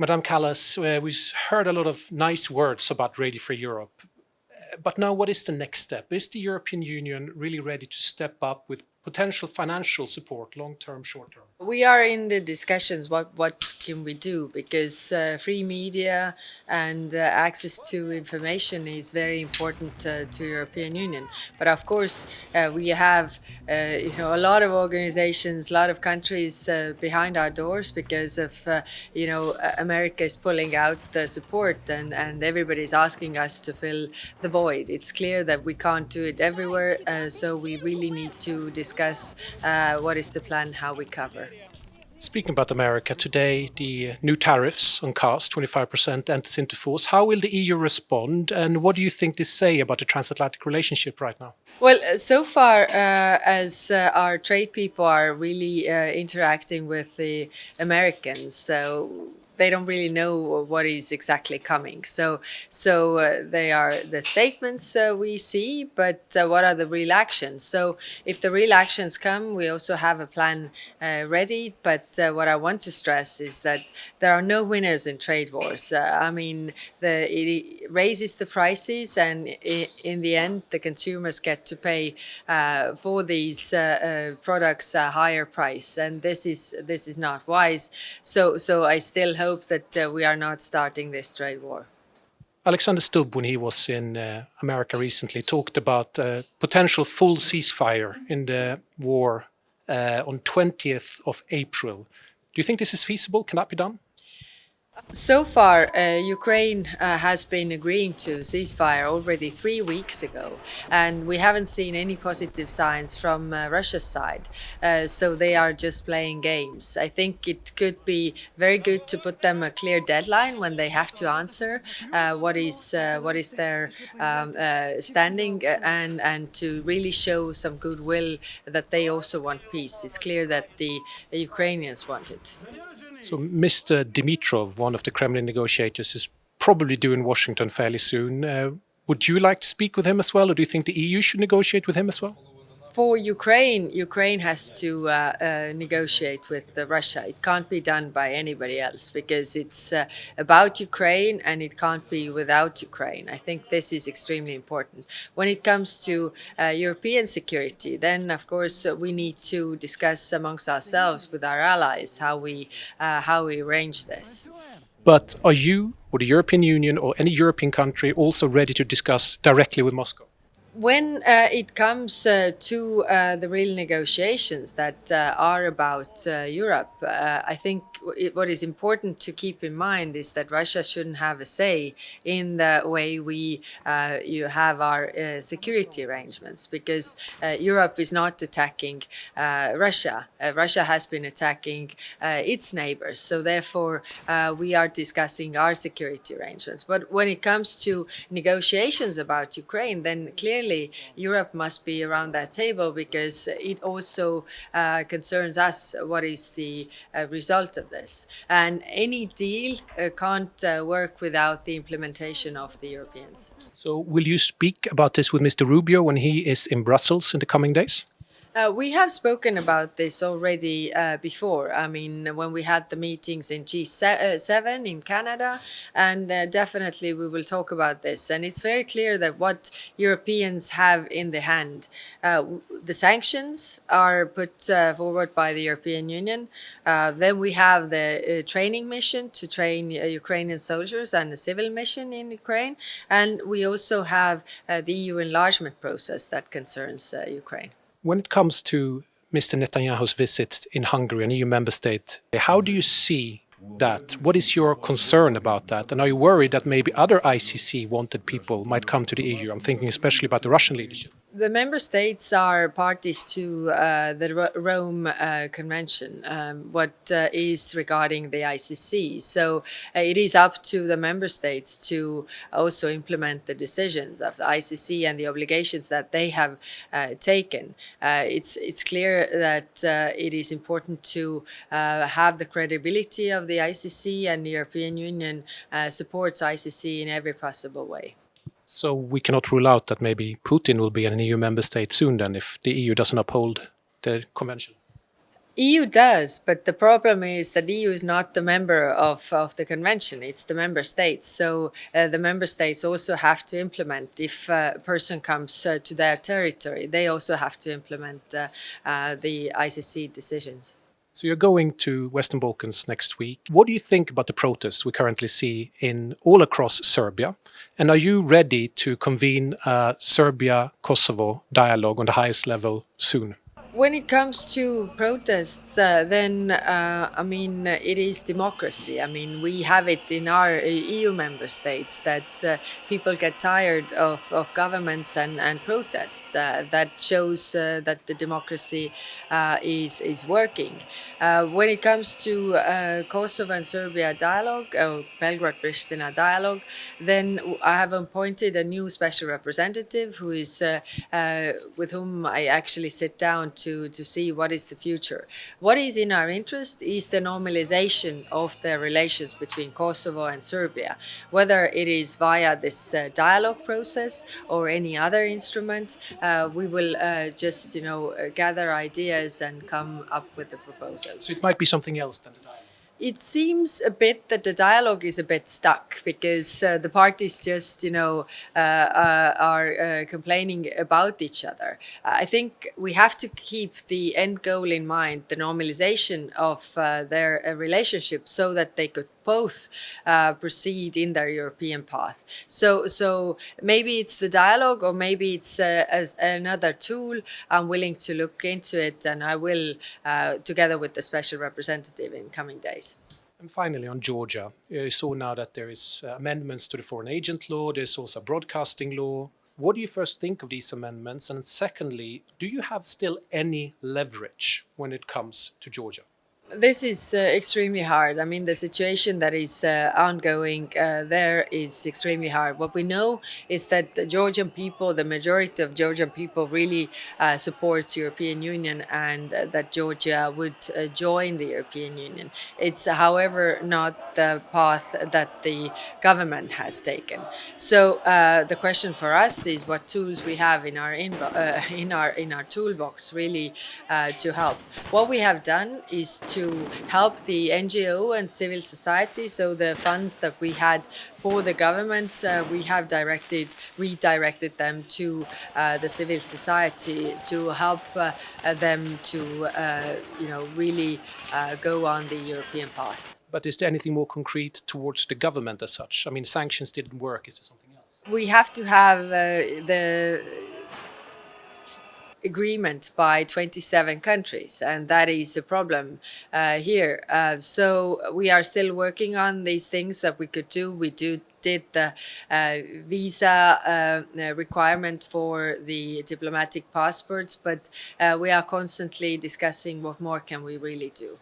Madame Kallas, we've heard a lot of nice words about Ready for Europe. But now, what is the next step? Is the European Union really ready to step up with potential financial support, long term, short term? We are in the discussions. What can we do? Because free media and access to information is very important to European Union. But of course, we have a lot of organizations, a lot of countries behind our doors because of America is pulling out the support, and everybody's asking us to fill the void. It's clear that we can't do it everywhere, so we really need to discuss what is the plan, how we cover. Speaking about America, today the new tariffs on cars, 25%, enters into force. How will the EU respond, and what do you think they say about the transatlantic relationship right now? Well, so far as our trade people are really interacting with the Americans, so they don't really know what is exactly coming. So they are the statements we see, but what are the real actions? So if the real actions come, we also have a plan ready. But what I want to stress is that there are no winners in trade wars. It raises the prices, and in the end, the consumers get to pay for these products a higher price, and this is not wise. So I still hope that we are not starting this trade war. Alexander Stubb, when he was in America recently, talked about potential full ceasefire in the war on 20th of April. Do you think this is feasible? Can that be done? So far, Ukraine has been agreeing to ceasefire already 3 weeks ago, and we haven't seen any positive signs from Russia's side. So they are just playing games. I think it could be very good to put them a clear deadline when they have to answer what is their standing, and to really show some goodwill that they also want peace. It's clear that the Ukrainians want it. So Mr. Dimitrov, one of the Kremlin negotiators, is probably due in Washington fairly soon. Would you like to speak with him as well, or do you think the EU should negotiate with him as well? For Ukraine has to negotiate with Russia. It can't be done by anybody else because it's about Ukraine, and it can't be without Ukraine. I think this is extremely important. When it comes to European security, then of course we need to discuss amongst ourselves with our allies how we arrange this. But are you, or the European Union, or any European country also ready to discuss directly with Moscow? When it comes to the real negotiations that are about Europe, I think what is important to keep in mind is that Russia shouldn't have a say in the way we have our security arrangements, because Europe is not attacking Russia. Russia has been attacking its neighbors. So therefore, we are discussing our security arrangements. But when it comes to negotiations about Ukraine, then clearly Europe must be around that table, because it also concerns us what is the result of this. And any deal can't work without the implementation of the Europeans. So will you speak about this with Mr. Rubio when he is in Brussels in the coming days? We have spoken about this already before. I mean, when we had the meetings in G7 in Canada, and definitely we will talk about this. And it's very clear that what Europeans have in the hand, the sanctions are put forward by the European Union. Then we have the training mission to train Ukrainian soldiers, and a civil mission in Ukraine. And we also have the EU enlargement process that concerns Ukraine. When it comes to Mr. Netanyahu's visit in Hungary, an EU member state, how do you see that? What is your concern about that? And are you worried that maybe other ICC-wanted people might come to the EU? I'm thinking especially about the Russian leadership. The member states are parties to the Rome Convention, what is regarding the ICC. So it is up to the member states to also implement the decisions of the ICC and the obligations that they have taken. It's clear that it is important to have the credibility of the ICC, and the European Union supports ICC in every possible way. So we cannot rule out that maybe Putin will be an EU member state soon then, if the EU doesn't uphold the convention? EU does, but the problem is that EU is not the member of the convention. It's the member states. So the member states also have to implement. If a person comes to their territory, they also have to implement the ICC decisions. So you're going to Western Balkans next week. What do you think about the protests we currently see in all across Serbia? And are you ready to convene a Serbia-Kosovo dialogue on the highest level soon? When it comes to protests, then I mean, it is democracy. I mean, we have it in our EU member states that people get tired of governments and protests. That shows that the democracy is working. When it comes to Kosovo and Serbia dialogue, or Belgrade-Pristina dialogue, then I have appointed a new special representative who is with whom I actually sit down to see what is the future. What is in our interest is the normalization of the relations between Kosovo and Serbia, whether it is via this dialogue process or any other instrument. We will just, gather ideas and come up with the proposals. So it might be something else than the dialogue. It seems a bit that the dialogue is a bit stuck because the parties just, are complaining about each other. I think we have to keep the end goal in mind, the normalization of their relationship, so that they could both proceed in their European path. So maybe it's the dialogue, or maybe it's as another tool. I'm willing to look into it, and I will, together with the special representative, in coming days. And finally, on Georgia, you saw now that there is amendments to the foreign agent law. There's also a broadcasting law. What do you first think of these amendments? And secondly, do you have still any leverage when it comes to Georgia? This is extremely hard. I mean, the situation that is ongoing there is extremely hard. What we know is that the Georgian people, the majority of Georgian people, really supports European Union, and that Georgia would join the European Union. It's, however, not the path that the government has taken. So the question for us is what tools we have in our toolbox, really, to help. What we have done is to help the NGO and civil society. So the funds that we had for the government, we have redirected them to the civil society to help them to, really go on the European path. But is there anything more concrete towards the government as such? I mean, sanctions didn't work. Is there something else? We have to have the agreement by 27 countries, and that is a problem here. So we are still working on these things that we could do. We did the visa requirement for the diplomatic passports, but we are constantly discussing what more can we really do.